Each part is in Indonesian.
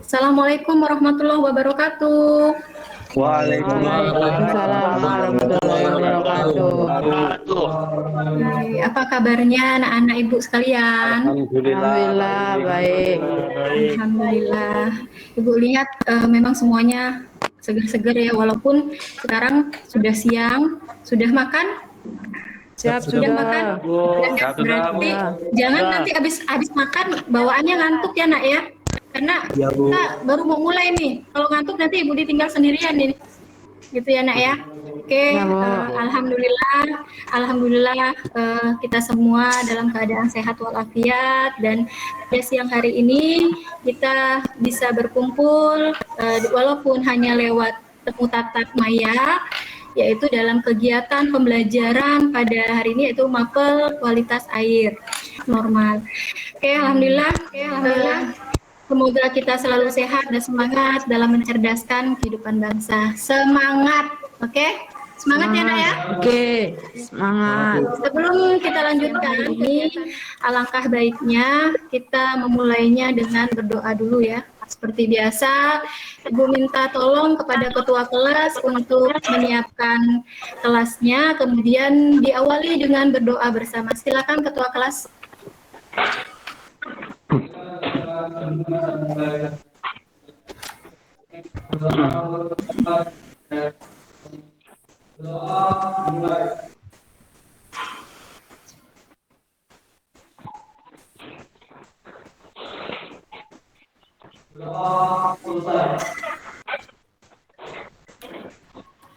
Assalamualaikum warahmatullahi wabarakatuh. Waalaikumsalam warahmatullahi wabarakatuh. Apa kabarnya anak-anak ibu sekalian? Alhamdulillah baik. Alhamdulillah. Ibu lihat memang semuanya seger-seger ya, walaupun sekarang sudah siang. Sudah makan? Siap Sudah sudah. makan? Berarti jangan nanti habis makan bawaannya ngantuk ya nak ya. Karena kita baru mau mulai nih. Kalau ngantuk nanti ibu ditinggal sendirian nih. Gitu ya nak ya. Oke, alhamdulillah kita semua dalam keadaan sehat walafiat, dan pada siang hari ini kita bisa berkumpul walaupun hanya lewat temu tatap maya, yaitu dalam kegiatan pembelajaran pada hari ini, yaitu mapel kualitas air normal. Oke, alhamdulillah. Semoga kita selalu sehat dan semangat dalam mencerdaskan kehidupan bangsa. Semangat, oke? Semangat ya nak ya? Oke, semangat. Sebelum kita lanjutkan ini, alangkah baiknya kita memulainya dengan berdoa dulu ya. Seperti biasa, Ibu minta tolong kepada ketua kelas untuk menyiapkan kelasnya, kemudian diawali dengan berdoa bersama. Silakan ketua kelas.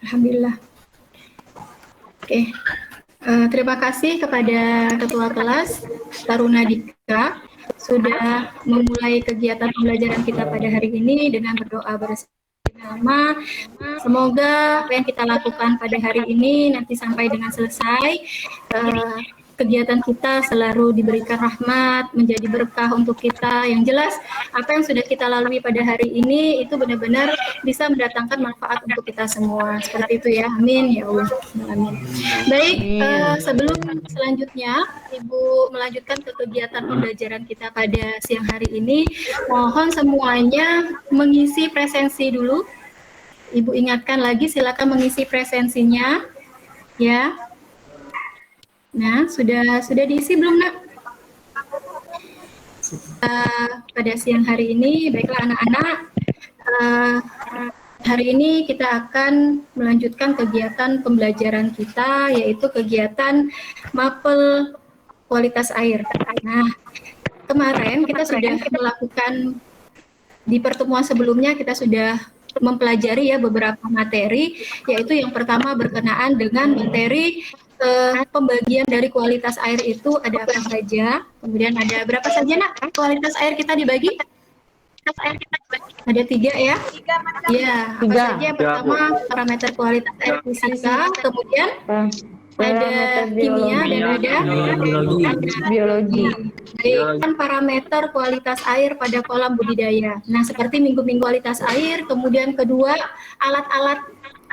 Alhamdulillah. Oke. Terima kasih kepada ketua kelas Taruna Dika sudah memulai kegiatan pembelajaran kita pada hari ini dengan berdoa bersama. Semoga apa yang kita lakukan pada hari ini nanti sampai dengan selesai, kegiatan kita selalu diberikan rahmat, menjadi berkah untuk kita. Yang jelas apa yang sudah kita lalui pada hari ini itu benar-benar bisa mendatangkan manfaat untuk kita semua. Seperti itu ya, amin ya Allah. Amin. Baik, sebelum selanjutnya Ibu melanjutkan ke kegiatan pembelajaran kita pada siang hari ini, mohon semuanya mengisi presensi dulu. Ibu ingatkan lagi, silakan mengisi presensinya ya. Nah, sudah diisi belum nak? Pada siang hari ini, baiklah anak-anak, hari ini kita akan melanjutkan kegiatan pembelajaran kita, yaitu kegiatan mapel kualitas air. Nah, kemarin kita sudah melakukan, di pertemuan sebelumnya kita sudah mempelajari ya beberapa materi, yaitu yang pertama berkenaan dengan materi pembagian dari kualitas air itu ada apa saja, kemudian ada berapa saja nak kualitas air kita dibagi? Ada 3 ya? Ya, apa saja? Yang pertama parameter kualitas air fisika, kemudian ada kimia dan ada biologi. Dan parameter kualitas air pada kolam budidaya. Nah, seperti minggu-minggu kualitas air, kemudian kedua alat-alat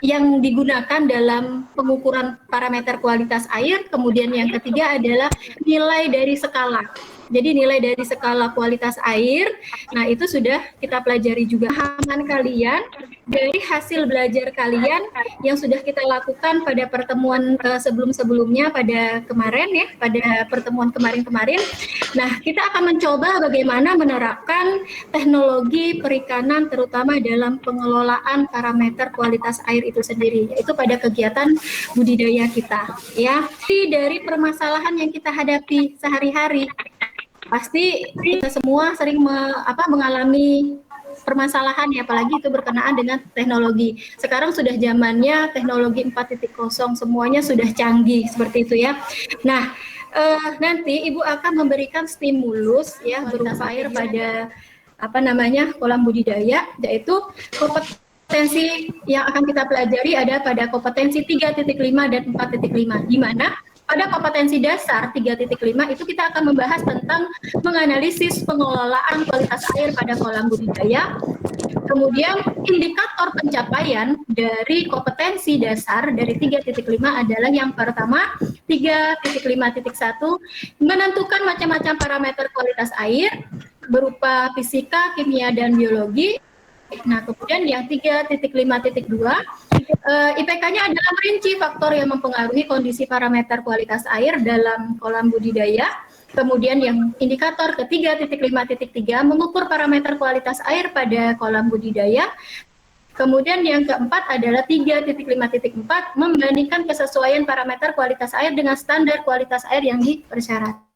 yang digunakan dalam pengukuran parameter kualitas air, kemudian yang ketiga adalah nilai dari skala. Jadi nilai dari skala kualitas air, nah itu sudah kita pelajari juga. Pemahaman kalian dari hasil belajar kalian yang sudah kita lakukan pada pertemuan sebelum-sebelumnya pada kemarin ya, pada pertemuan kemarin-kemarin. Nah, kita akan mencoba bagaimana menerapkan teknologi perikanan terutama dalam pengelolaan parameter kualitas air itu sendiri, yaitu pada kegiatan budidaya kita ya. Dari permasalahan yang kita hadapi sehari-hari, pasti kita semua sering mengalami permasalahan ya, apalagi itu berkenaan dengan teknologi. Sekarang sudah zamannya teknologi 4.0, semuanya sudah canggih seperti itu ya. Nah, nanti Ibu akan memberikan stimulus ya berupa air pada kolam budidaya, yaitu kompetensi yang akan kita pelajari ada pada kompetensi 3.5 dan 4.5, di mana pada kompetensi dasar 3.5 itu kita akan membahas tentang menganalisis pengelolaan kualitas air pada kolam budidaya. Kemudian indikator pencapaian dari kompetensi dasar dari 3.5 adalah yang pertama 3.5.1 menentukan macam-macam parameter kualitas air. berupa fisika, kimia, dan biologi. Nah, kemudian yang 3.5.2, IPK-nya adalah merinci faktor yang mempengaruhi kondisi parameter kualitas air dalam kolam budidaya. Kemudian yang indikator ke 3.5.3 mengukur parameter kualitas air pada kolam budidaya. Kemudian yang keempat adalah 3.5.4 membandingkan kesesuaian parameter kualitas air dengan standar kualitas air yang dipersyaratkan.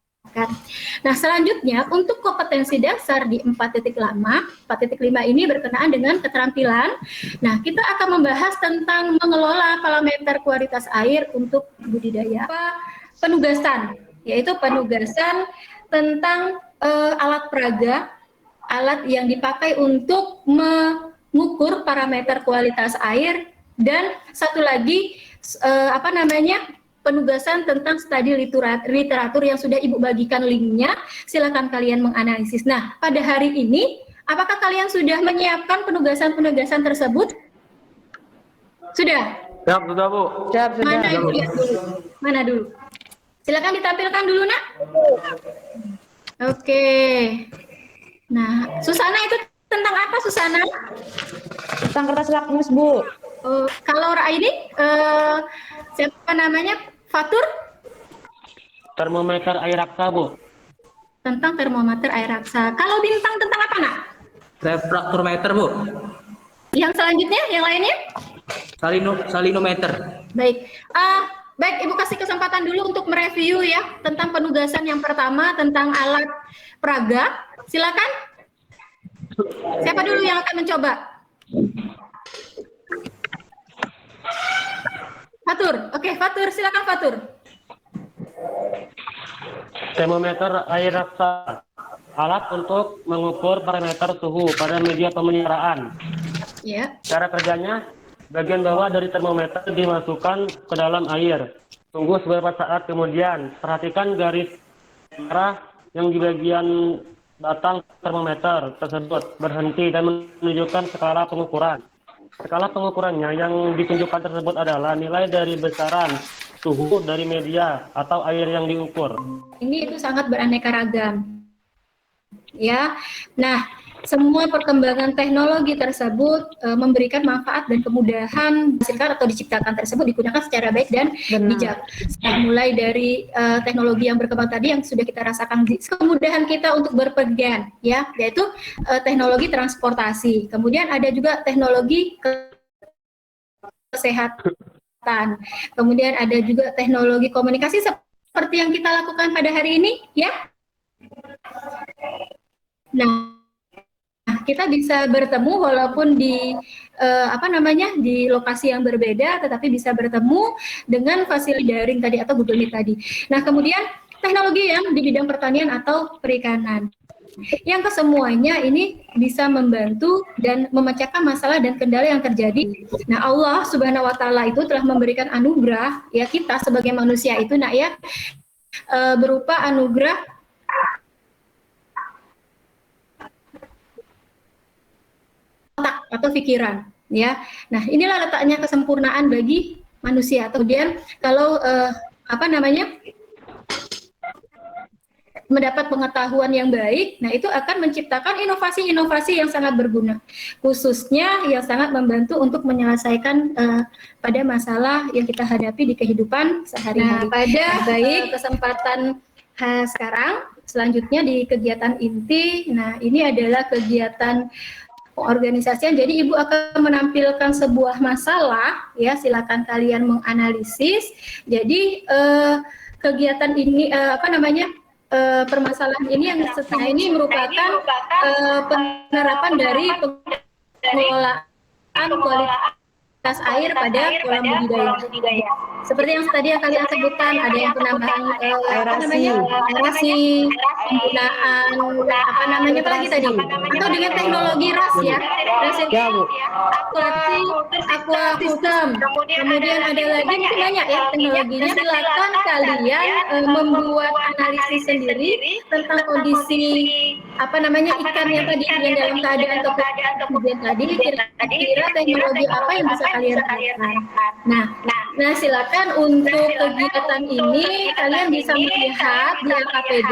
Nah, selanjutnya untuk kompetensi dasar di 4.5 ini berkenaan dengan keterampilan. Nah, kita akan membahas tentang mengelola parameter kualitas air untuk budidaya. Penugasan, yaitu penugasan tentang alat peraga, alat yang dipakai untuk mengukur parameter kualitas air, dan satu lagi penugasan tentang studi literatur yang sudah Ibu bagikan linknya. Silakan kalian menganalisis. Nah, pada hari ini, apakah kalian sudah menyiapkan penugasan-penugasan tersebut? Sudah? Siap, sudah Bu. Siap, sudah. Mana Ibu lihat dulu? Mana dulu? Silakan ditampilkan dulu, Nak. Oke. Nah, Susana itu tentang apa, Susana? Tentang kertas lakmus, Bu. Kalau ini siapa namanya? Fatur? Termometer air raksa, Bu. Tentang termometer air raksa. Kalau bintang tentang apa, Nak? Refraktometer, Bu. Yang selanjutnya, yang lainnya? Salinometer. Baik. Baik, Ibu kasih kesempatan dulu untuk mereview ya tentang penugasan yang pertama tentang alat peraga. Silakan. Siapa dulu yang akan mencoba? Fatur. Oke, Fatur, silakan Fatur. Termometer air raksa. Alat untuk mengukur parameter suhu pada media pemeliharaan. Ya. Cara kerjanya, bagian bawah dari termometer dimasukkan ke dalam air. Tunggu beberapa saat kemudian, perhatikan garis merah yang di bagian batang termometer tersebut berhenti dan menunjukkan skala pengukuran. Skala pengukurannya yang ditunjukkan tersebut adalah nilai dari besaran suhu dari media atau air yang diukur. Ini itu sangat beraneka ragam. Ya. Nah, semua perkembangan teknologi tersebut memberikan manfaat dan kemudahan dihasilkan atau diciptakan tersebut digunakan secara baik dan bijak. Mulai dari teknologi yang berkembang tadi yang sudah kita rasakan, kemudahan kita untuk berpergian, ya, yaitu teknologi transportasi. Kemudian ada juga teknologi kesehatan. Kemudian ada juga teknologi komunikasi seperti yang kita lakukan pada hari ini, ya. Nah, kita bisa bertemu walaupun di di lokasi yang berbeda, tetapi bisa bertemu dengan fasilitas daring tadi atau Google Meet tadi. Nah, kemudian teknologi yang di bidang pertanian atau perikanan. Yang kesemuanya ini bisa membantu dan memecahkan masalah dan kendala yang terjadi. Nah, Allah Subhanahu wa taala itu telah memberikan anugerah ya kita sebagai manusia itu berupa anugerah otak atau pikiran, ya. Nah, inilah letaknya kesempurnaan bagi manusia. Kemudian kalau mendapat pengetahuan yang baik, nah itu akan menciptakan inovasi-inovasi yang sangat berguna, khususnya yang sangat membantu untuk menyelesaikan pada masalah yang kita hadapi di kehidupan sehari-hari. Nah, pada kesempatan sekarang, selanjutnya di kegiatan inti, nah ini adalah kegiatan organisasian. Jadi Ibu akan menampilkan sebuah masalah, ya, silakan kalian menganalisis. Jadi kegiatan ini permasalahan ini yang setelah ini merupakan penerapan dari pengelolaan kualitas air pada kolam budidaya. Seperti yang tadi yang kalian sebutkan, ada yang penambahan aerasi, penggunaan apa lagi tadi, atau dengan teknologi RAS, ya, aquaculture. Kemudian ada lagi mungkin banyak ya teknologinya. Silakan kalian membuat analisis sendiri tentang kondisi ikannya tadi yang dalam keadaan kemudian tadi kira-kira teknologi apa yang bisa kalian lakukan. Nah, Nah, silakan untuk kegiatan ini kalian bisa melihat di LKPD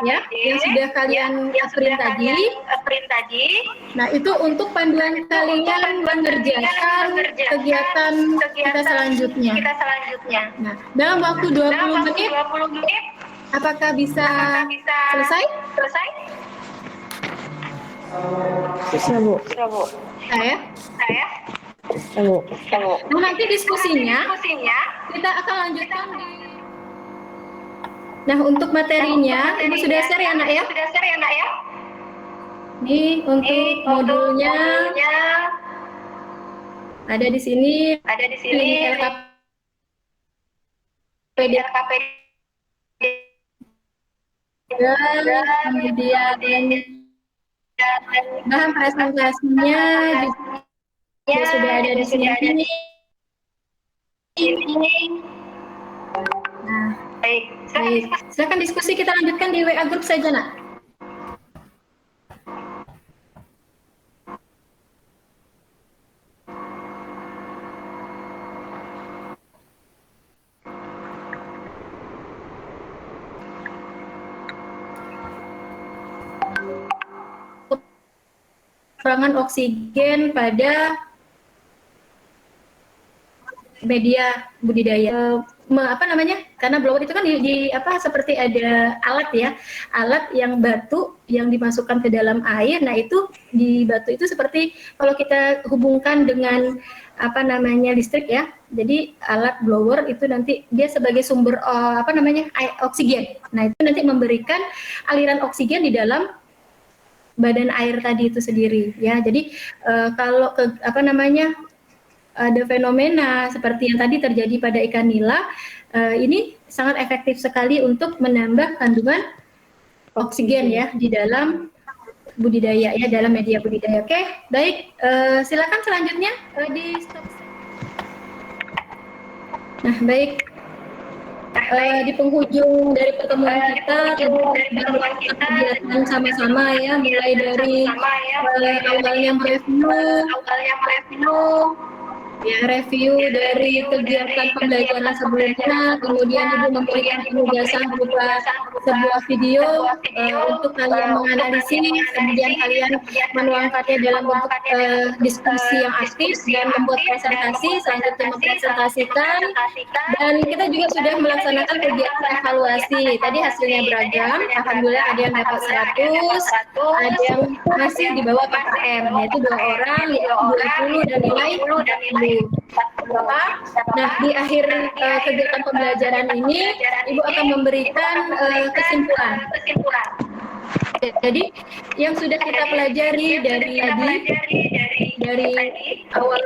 ya, yang sudah kalian print tadi. Nah, itu untuk panduan kalian mengerjakan kegiatan kita selanjutnya. Nah, dalam waktu 20 menit apakah bisa selesai? Bisa, Bu. Saya. Bisa, Bu. Nah, nanti diskusinya kita akan lanjutkan di. Nah, untuk materinya Ibu sudah share ya, Nak ya? Ini untuk modulnya ada di sini. Ini LKPD. Kemudian bahan presentasinya juga sudah ada di sini. Nah, baik. Silakan diskusi, kita lanjutkan di WA Group saja, Nak. Kekurangan oksigen pada media budidaya. Karena blower itu kan seperti ada alat ya, alat yang batu yang dimasukkan ke dalam air. Nah, itu di batu itu seperti kalau kita hubungkan dengan listrik ya. Jadi alat blower itu nanti dia sebagai sumber oksigen. Nah, itu nanti memberikan aliran oksigen di dalam badan air tadi itu sendiri ya. Jadi kalau ada fenomena seperti yang tadi terjadi pada ikan nila, ini sangat efektif sekali untuk menambah kandungan oksigen ya di dalam budidaya ya, dalam media budidaya. Oke, baik, silakan selanjutnya di stop. Nah, baik, di penghujung dari pertemuan kita kegiatan sama-sama ya, mulai dari awalnya review dari kegiatan pembelajaran sebelumnya, kemudian Ibu memberikan penugasan berupa sebuah video untuk kalian menganalisis, kemudian kalian menuangkannya dalam bentuk diskusi yang aktif dan membuat presentasi, selanjutnya mempresentasikan, dan kita juga sudah melaksanakan kegiatan evaluasi. Tadi hasilnya beragam, alhamdulillah ada yang dapat 100, ada yang masih di bawah PKM, yaitu 2 orang, yaitu 20 dan nilai 40. Nah, di akhir kegiatan pembelajaran ini, Ibu akan memberikan kesimpulan. Jadi, yang sudah kita pelajari dari awal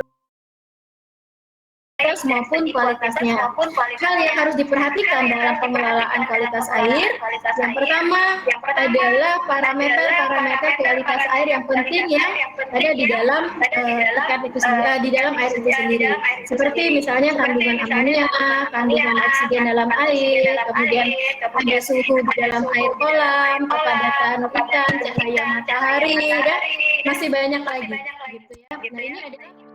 maupun kualitasnya. Hal yang harus diperhatikan dalam pengelolaan kualitas air, yang pertama adalah parameter kualitas air yang penting yang ada di dalam di dalam air itu sendiri. Seperti misalnya kandungan amonia, kandungan oksigen dalam air, kemudian ada suhu di dalam air kolam, kepadatan ikan, cahaya matahari, dan masih banyak lagi gitu ya. Nah, ini adalah